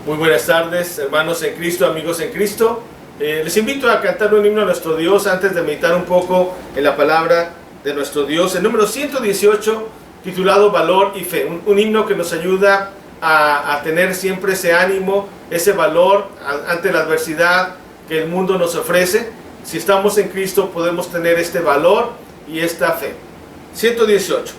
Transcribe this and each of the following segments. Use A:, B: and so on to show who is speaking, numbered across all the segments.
A: Muy buenas tardes, hermanos en Cristo, amigos en Cristo. Les invito a cantar un himno a nuestro Dios antes de meditar un poco en la palabra de nuestro Dios. El número 118, titulado Valor y Fe. Un himno que nos ayuda a tener siempre ese ánimo, ese valor ante la adversidad que el mundo nos ofrece. Si estamos en Cristo podemos tener este valor y esta fe. 118.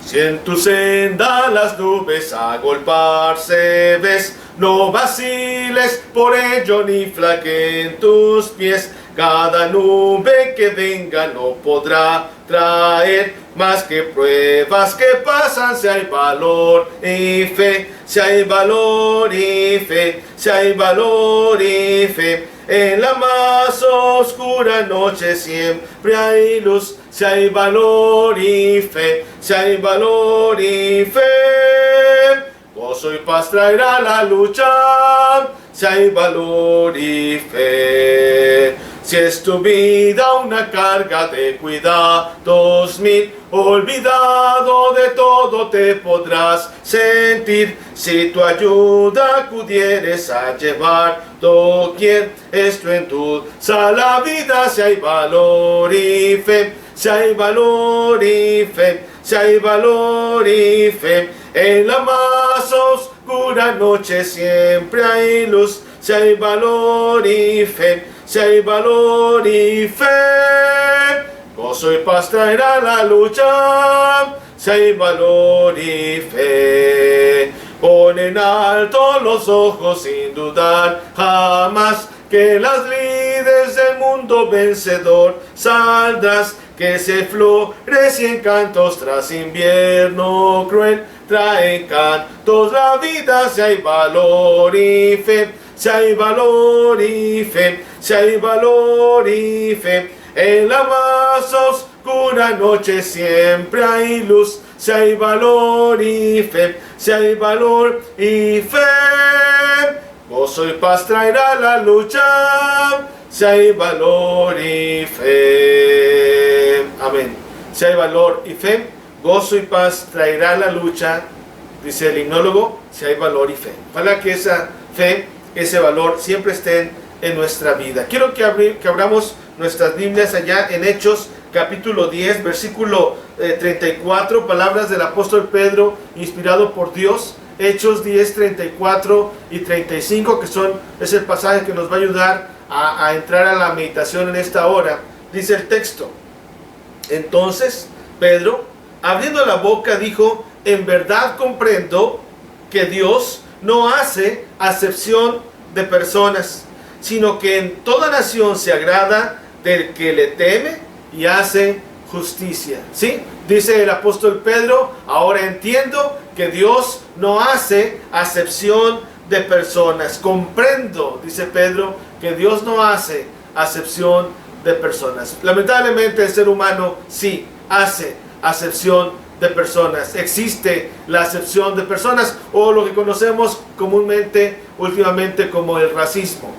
A: Si en tu senda las nubes agolparse ves, no vaciles por ello ni flaqueen tus pies. Cada nube que venga no podrá traer más que pruebas que pasan. Si hay valor y fe, si hay valor y fe, si hay valor y fe. En la más oscura noche siempre hay luz. Si hay valor y fe, si hay valor y fe. Gozo y paz traerá la lucha, si hay valor y fe. Si es tu vida una carga de cuidados mil, olvidado de todo te podrás sentir. Si tu ayuda acudieres a llevar doquier, esto endulza la vida. Si hay valor y fe, si hay valor y fe, si hay valor y fe. En la más oscura noche siempre hay luz. Si hay valor y fe, si hay valor y fe. Gozo y paz traerá la lucha, si hay valor y fe. Pon en alto los ojos sin dudar jamás, que las lides del mundo vencedor saldrás. Que se flores y encantos tras invierno cruel traen cantos la vida. Si hay valor y fe, si hay valor y fe, si hay valor y fe. En la más oscura noche siempre hay luz. Si hay valor y fe, si hay valor y fe. Gozo y paz traerá la lucha, si hay valor y fe. Amén. Si hay valor y fe, gozo y paz traerá la lucha, dice el himnólogo, si hay valor y fe. Ojalá que esa fe, ese valor siempre estén en nuestra vida. Quiero que abramos nuestras Biblias allá en Hechos capítulo 10, versículo 34, palabras del apóstol Pedro, inspirado por Dios. Hechos 10, 34 y 35, que es el pasaje que nos va a ayudar a entrar a la meditación en esta hora. Dice el texto: entonces Pedro, abriendo la boca, dijo: en verdad comprendo que Dios no hace acepción de personas, sino que en toda nación se agrada del que le teme y hace justicia. ¿Sí? Dice el apóstol Pedro: ahora entiendo que Dios no hace acepción de personas. Comprendo, dice Pedro, que Dios no hace acepción de personas. Lamentablemente el ser humano sí hace acepción de personas. Existe la acepción de personas, o lo que conocemos comúnmente últimamente como el racismo.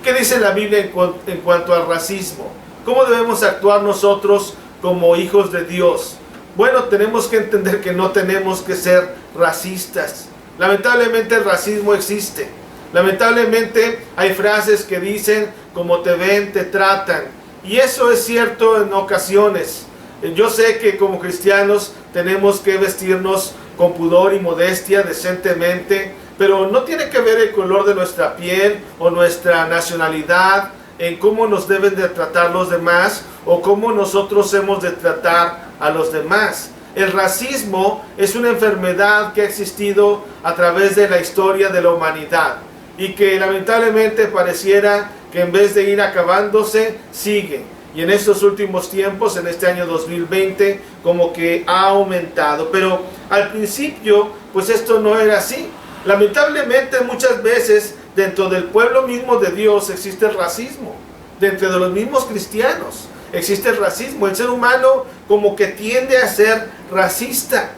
A: ¿Qué dice la Biblia en cuanto al racismo? ¿Cómo debemos actuar nosotros como hijos de Dios? Bueno, tenemos que entender que no tenemos que ser racistas. Lamentablemente el racismo existe. Lamentablemente hay frases que dicen: como te ven, te tratan. Y eso es cierto en ocasiones. Yo sé que como cristianos tenemos que vestirnos con pudor y modestia, decentemente, pero no tiene que ver el color de nuestra piel o nuestra nacionalidad en cómo nos deben de tratar los demás o cómo nosotros hemos de tratar a los demás. El racismo es una enfermedad que ha existido a través de la historia de la humanidad y que lamentablemente pareciera que en vez de ir acabándose, sigue. Y en estos últimos tiempos, en este año 2020, como que ha aumentado. Pero al principio, pues esto no era así. Lamentablemente muchas veces dentro del pueblo mismo de Dios existe el racismo. Dentro de los mismos cristianos existe el racismo. El ser humano como que tiende a ser racista.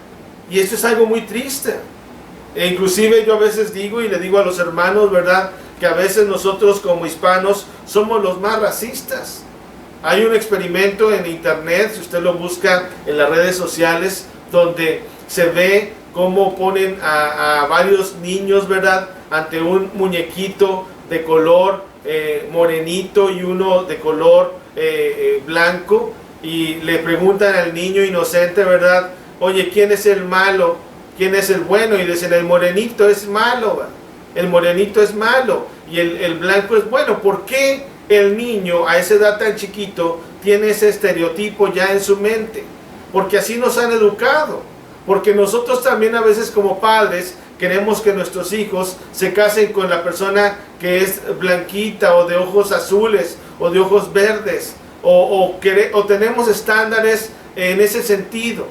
A: Y eso es algo muy triste. E inclusive yo a veces digo y le digo a los hermanos, ¿verdad?, que a veces nosotros como hispanos somos los más racistas. Hay un experimento en internet, si usted lo busca en las redes sociales, donde se ve cómo ponen a varios niños, ¿verdad?, ante un muñequito de color morenito y uno de color blanco, y le preguntan al niño inocente, ¿verdad?, oye, ¿quién es el malo? ¿Quién es el bueno? Y dicen, el morenito es malo, ¿verdad? El morenito es malo y el blanco es bueno. ¿Por qué el niño a esa edad tan chiquito tiene ese estereotipo ya en su mente? Porque así nos han educado. Porque nosotros también a veces como padres queremos que nuestros hijos se casen con la persona que es blanquita o de ojos azules o de ojos verdes, o tenemos estándares en ese sentido.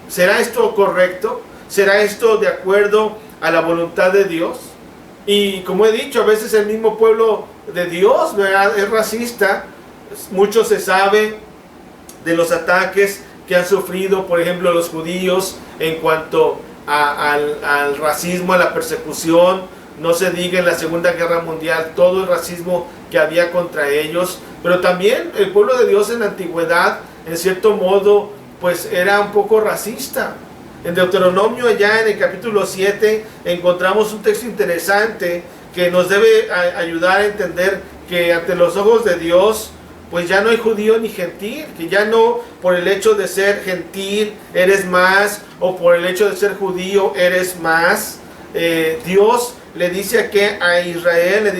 A: ¿Será esto correcto? ¿Será esto de acuerdo a la voluntad de Dios? Y como he dicho, a veces el mismo pueblo de Dios, ¿verdad?, es racista. Mucho se sabe de los ataques que han sufrido, por ejemplo, los judíos en cuanto al racismo, a la persecución. No se diga en la Segunda Guerra Mundial todo el racismo que había contra ellos. Pero también el pueblo de Dios en la antigüedad, en cierto modo, pues era un poco racista. En Deuteronomio, allá en el capítulo 7, encontramos un texto interesante que nos debe ayudar a entender que ante los ojos de Dios, pues ya no hay judío ni gentil, que ya no por el hecho de ser gentil eres más, o por el hecho de ser judío eres más. Dios le dice aquí a Israel,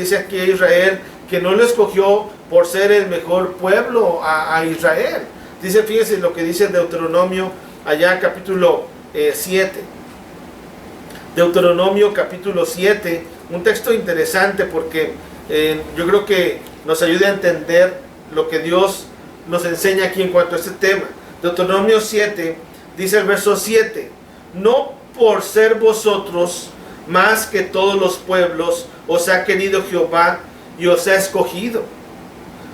A: que no lo escogió por ser el mejor pueblo a Israel. Dice, fíjense lo que dice Deuteronomio, allá capítulo 7. Deuteronomio capítulo 7, un texto interesante porque yo creo que nos ayuda a entender lo que Dios nos enseña aquí en cuanto a este tema. Deuteronomio 7, dice el verso 7, no por ser vosotros más que todos los pueblos os ha querido Jehová y os ha escogido,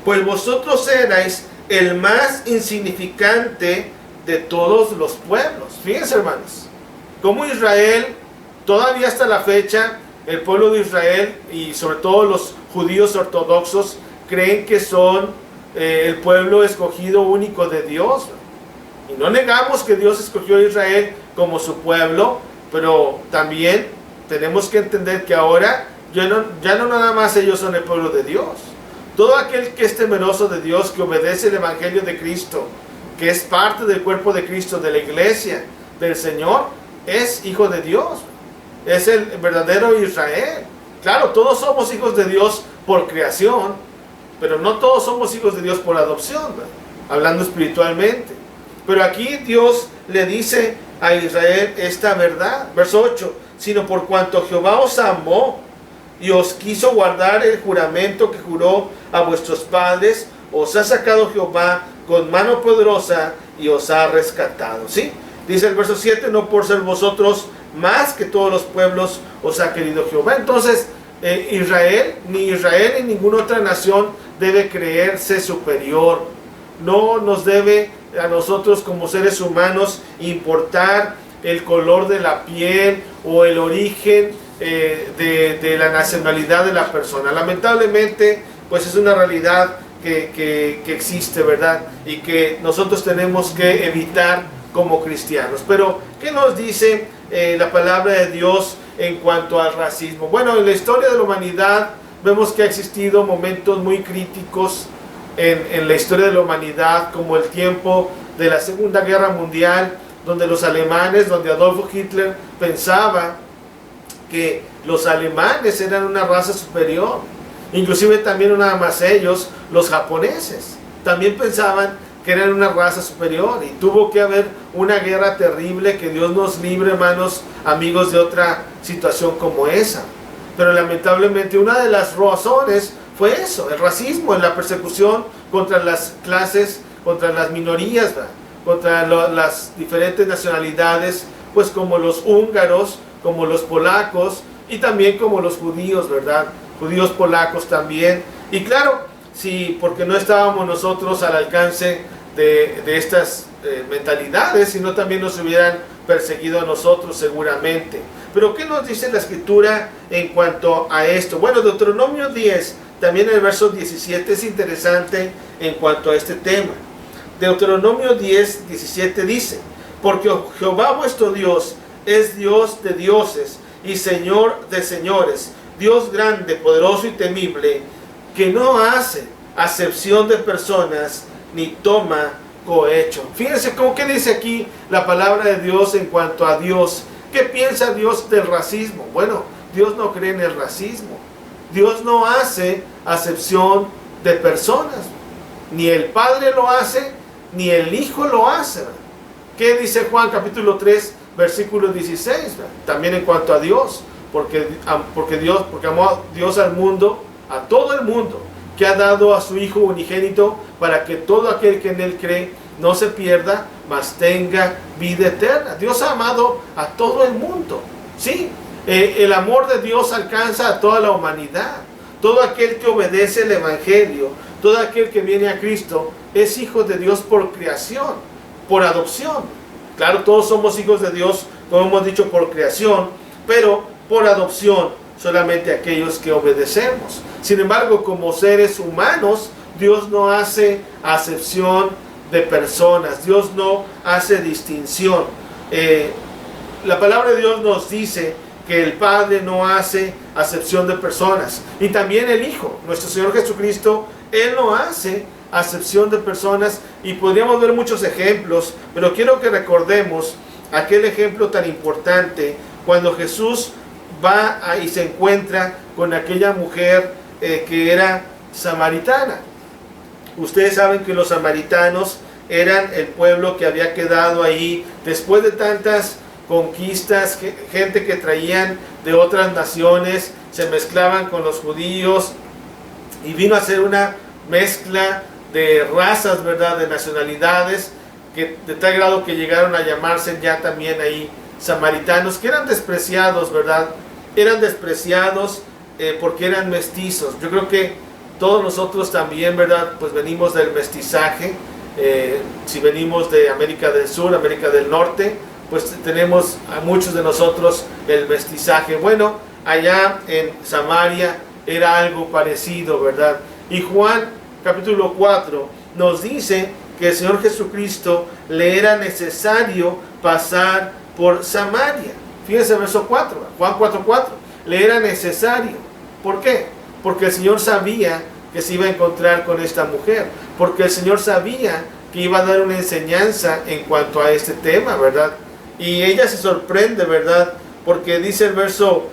A: pues vosotros erais el más insignificante de todos los pueblos. Fíjense, hermanos, como Israel, todavía hasta la fecha, el pueblo de Israel y sobre todo los judíos ortodoxos creen que son el pueblo escogido único de Dios. Y no negamos que Dios escogió a Israel como su pueblo, pero también tenemos que entender que ahora ya no nada más ellos son el pueblo de Dios. Todo aquel que es temeroso de Dios, que obedece el evangelio de Cristo, que es parte del cuerpo de Cristo, de la iglesia del Señor, es hijo de Dios, es el verdadero Israel. Claro, todos somos hijos de Dios por creación, pero no todos somos hijos de Dios por adopción, ¿verdad?, hablando espiritualmente. Pero aquí Dios le dice a Israel esta verdad, verso 8, sino por cuanto Jehová os amó y os quiso guardar el juramento que juró a vuestros padres, os ha sacado Jehová con mano poderosa y os ha rescatado. ¿Sí? Dice el verso 7, no por ser vosotros más que todos los pueblos os ha querido Jehová. Entonces Israel ni ninguna otra nación debe creerse superior. No nos debe a nosotros como seres humanos importar el color de la piel o el origen de la nacionalidad de la persona. Lamentablemente, pues es una realidad que existe, ¿verdad? Y que nosotros tenemos que evitar como cristianos. Pero, ¿qué nos dice la palabra de Dios en cuanto al racismo? Bueno, en la historia de la humanidad vemos que ha existido momentos muy críticos en la historia de la humanidad, como el tiempo de la Segunda Guerra Mundial, donde los alemanes, donde Adolfo Hitler pensaba que los alemanes eran una raza superior. Inclusive también no nada más ellos, los japoneses también pensaban que eran una raza superior, y tuvo que haber una guerra terrible. Que Dios nos libre, hermanos, amigos, de otra situación como esa. Pero lamentablemente una de las razones fue eso, el racismo, la persecución contra las clases, contra las minorías, ¿verdad?, contra las diferentes nacionalidades, pues como los húngaros, como los polacos y también como los judíos, ¿verdad?, judíos polacos también. Y claro, sí, porque no estábamos nosotros al alcance de estas mentalidades, sino también nos hubieran perseguido a nosotros seguramente. Pero ¿qué nos dice la Escritura en cuanto a esto? Bueno, Deuteronomio 10, también el verso 17 es interesante en cuanto a este tema. Deuteronomio 10, 17 dice, porque Jehová vuestro Dios es Dios de dioses y Señor de señores, Dios grande, poderoso y temible, que no hace acepción de personas ni toma cohecho. Fíjense cómo que dice aquí la palabra de Dios en cuanto a Dios. ¿Qué piensa Dios del racismo? Bueno, Dios no cree en el racismo. Dios no hace acepción de personas. Ni el Padre lo hace, ni el Hijo lo hace. ¿Qué dice Juan capítulo 3, versículo 16? También en cuanto a Dios. Porque amó Dios al mundo, a todo el mundo, que ha dado a su Hijo unigénito, para que todo aquel que en Él cree no se pierda, mas tenga vida eterna. Dios ha amado a todo el mundo. Sí, el amor de Dios alcanza a toda la humanidad. Todo aquel que obedece el Evangelio, todo aquel que viene a Cristo, es hijo de Dios por creación, por adopción. Claro, todos somos hijos de Dios, como hemos dicho, por creación, pero por adopción solamente aquellos que obedecemos. Sin embargo, como seres humanos, Dios no hace acepción de personas. Dios no hace distinción. La palabra de Dios nos dice que el Padre no hace acepción de personas. Y también el Hijo, nuestro Señor Jesucristo, Él no hace acepción de personas. Y podríamos ver muchos ejemplos, pero quiero que recordemos aquel ejemplo tan importante cuando Jesús va y se encuentra con aquella mujer que era samaritana. Ustedes saben que los samaritanos eran el pueblo que había quedado ahí después de tantas conquistas, gente que traían de otras naciones, se mezclaban con los judíos y vino a ser una mezcla de razas, ¿verdad?, de nacionalidades, que de tal grado que llegaron a llamarse ya también ahí samaritanos, que eran despreciados, ¿verdad? Eran despreciados porque eran mestizos. Yo creo que todos nosotros también, ¿verdad?, pues venimos del mestizaje. Si venimos de América del Sur, América del Norte, pues tenemos a muchos de nosotros el mestizaje. Bueno, allá en Samaria era algo parecido, ¿verdad? Y Juan capítulo 4 nos dice que el Señor Jesucristo le era necesario pasar por Samaria. Fíjense verso 4, Juan 4:4, le era necesario. ¿Por qué? Porque el Señor sabía que se iba a encontrar con esta mujer, porque el Señor sabía que iba a dar una enseñanza en cuanto a este tema, ¿verdad? Y ella se sorprende, ¿verdad? Porque dice el verso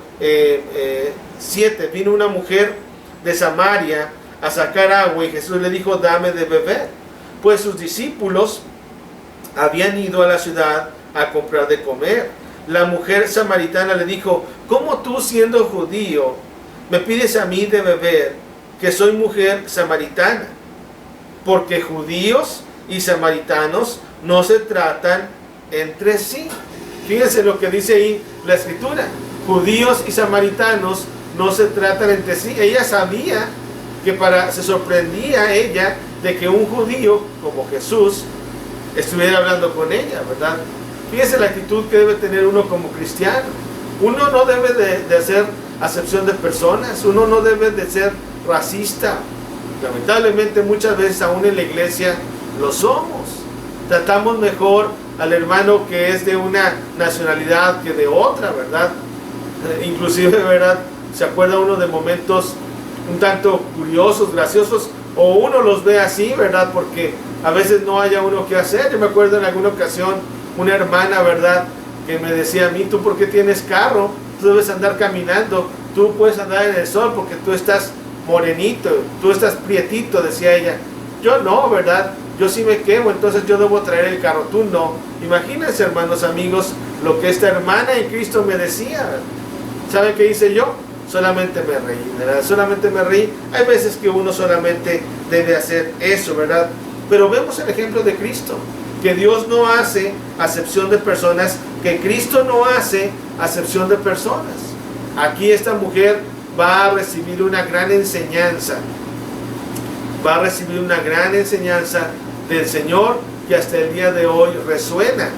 A: 7, vino una mujer de Samaria a sacar agua y Jesús le dijo, dame de beber. Pues sus discípulos habían ido a la ciudad a comprar de comer. La mujer samaritana le dijo, ¿cómo tú siendo judío me pides a mí de beber, que soy mujer samaritana? Porque judíos y samaritanos no se tratan entre sí. Fíjense lo que dice ahí la escritura. Judíos y samaritanos no se tratan entre sí. Ella sabía que se sorprendía ella de que un judío como Jesús estuviera hablando con ella, ¿verdad? Fíjense la actitud que debe tener uno como cristiano. Uno no debe de hacer acepción de personas. Uno no debe de ser racista. Lamentablemente muchas veces aún en la iglesia lo somos. Tratamos mejor al hermano que es de una nacionalidad que de otra, ¿verdad? Inclusive, ¿verdad?, se acuerda uno de momentos un tanto curiosos, graciosos, o uno los ve así, ¿verdad?, porque a veces no haya uno que hacer. Yo me acuerdo en alguna ocasión una hermana, ¿verdad?, que me decía a mí, ¿tú por qué tienes carro? Tú debes andar caminando, tú puedes andar en el sol porque tú estás morenito, tú estás prietito, decía ella. Yo no, ¿verdad? Yo sí me quemo, entonces yo debo traer el carro, tú no. Imagínense, hermanos, amigos, lo que esta hermana en Cristo me decía. ¿Saben qué hice yo? Solamente me reí, ¿verdad? Solamente me reí. Hay veces que uno solamente debe hacer eso, ¿verdad? Pero vemos el ejemplo de Cristo, que Dios no hace acepción de personas, que Cristo no hace acepción de personas. Aquí esta mujer va a recibir una gran enseñanza. Va a recibir una gran enseñanza del Señor que hasta el día de hoy resuena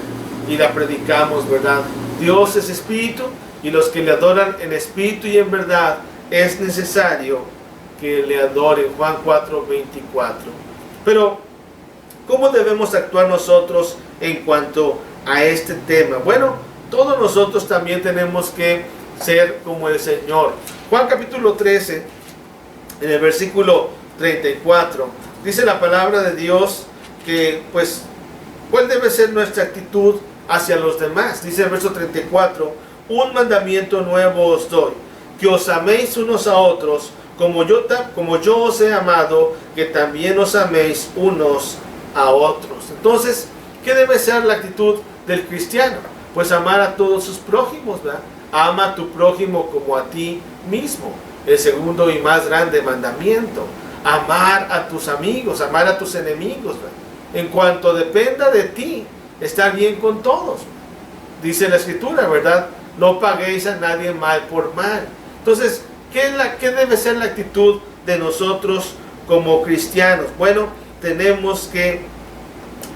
A: y la predicamos, ¿verdad? Dios es espíritu y los que le adoran en espíritu y en verdad es necesario que le adoren. Juan 4:24. Pero, ¿cómo debemos actuar nosotros en cuanto a este tema? Bueno, todos nosotros también tenemos que ser como el Señor. Juan capítulo 13, en el versículo 34, dice la palabra de Dios que, pues, ¿cuál debe ser nuestra actitud hacia los demás? Dice el verso 34, un mandamiento nuevo os doy, que os améis unos a otros, como yo os he amado, que también os améis unos a otros. Entonces, ¿qué debe ser la actitud del cristiano? Pues amar a todos sus prójimos, ¿verdad? Ama a tu prójimo como a ti mismo. El segundo y más grande mandamiento. Amar a tus amigos, amar a tus enemigos, ¿verdad? En cuanto dependa de ti, estar bien con todos. Dice la Escritura, ¿verdad? No paguéis a nadie mal por mal. Entonces, ¿qué debe ser la actitud de nosotros como cristianos? Bueno, tenemos que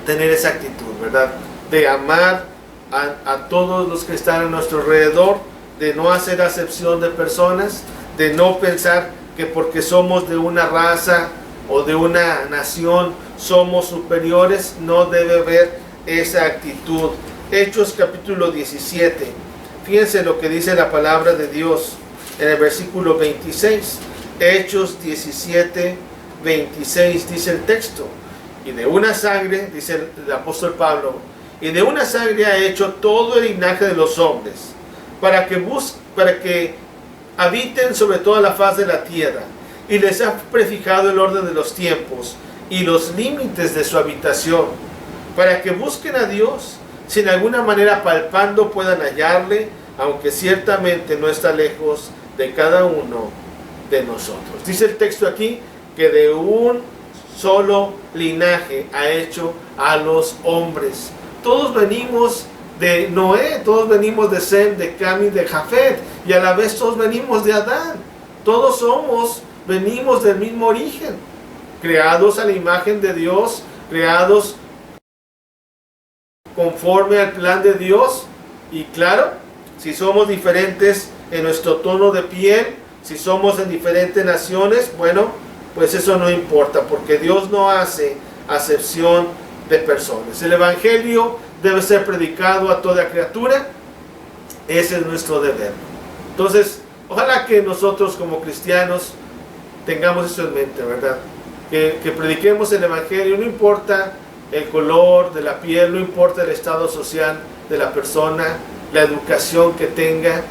A: tener esa actitud, ¿verdad? De amar a todos los que están a nuestro alrededor, de no hacer acepción de personas, de no pensar que porque somos de una raza o de una nación somos superiores. No debe haber esa actitud. Hechos capítulo 17. Fíjense lo que dice la palabra de Dios en el versículo 26. Hechos 17, 26 dice el texto. Y de una sangre, dice el apóstol Pablo, y de una sangre ha hecho todo el linaje de los hombres, para que habiten sobre toda la faz de la tierra, y les ha prefijado el orden de los tiempos y los límites de su habitación, para que busquen a Dios, si en alguna manera palpando puedan hallarle, aunque ciertamente no está lejos de cada uno de nosotros. Dice el texto aquí que de un solo linaje ha hecho a los hombres. Todos venimos de Noé, todos venimos de Sem, de Cam y de Jafet, y a la vez todos venimos de Adán. Todos venimos del mismo origen, creados a la imagen de Dios, creados conforme al plan de Dios. Y claro, si somos diferentes en nuestro tono de piel, si somos en diferentes naciones, bueno, pues eso no importa, porque Dios no hace acepción de personas. El Evangelio debe ser predicado a toda criatura. Ese es nuestro deber. Entonces, ojalá que nosotros como cristianos tengamos eso en mente, ¿verdad? Que prediquemos el Evangelio, no importa el color de la piel, no importa el estado social de la persona, la educación que tenga.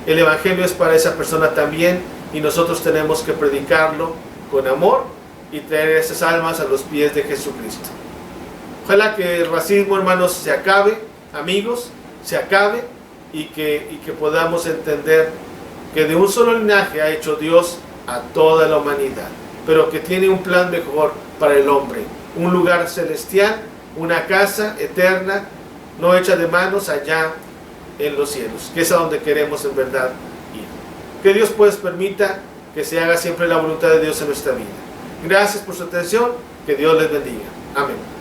A: El Evangelio es para esa persona también, y nosotros tenemos que predicarlo con amor y traer esas almas a los pies de Jesucristo. Ojalá que el racismo, hermanos, se acabe, amigos, se acabe, y que podamos entender que de un solo linaje ha hecho Dios a toda la humanidad, pero que tiene un plan mejor para el hombre, un lugar celestial, una casa eterna, no hecha de manos, allá en los cielos, que es a donde queremos en verdad ir. Que Dios pues permita que se haga siempre la voluntad de Dios en nuestra vida. Gracias por su atención, que Dios les bendiga. Amén.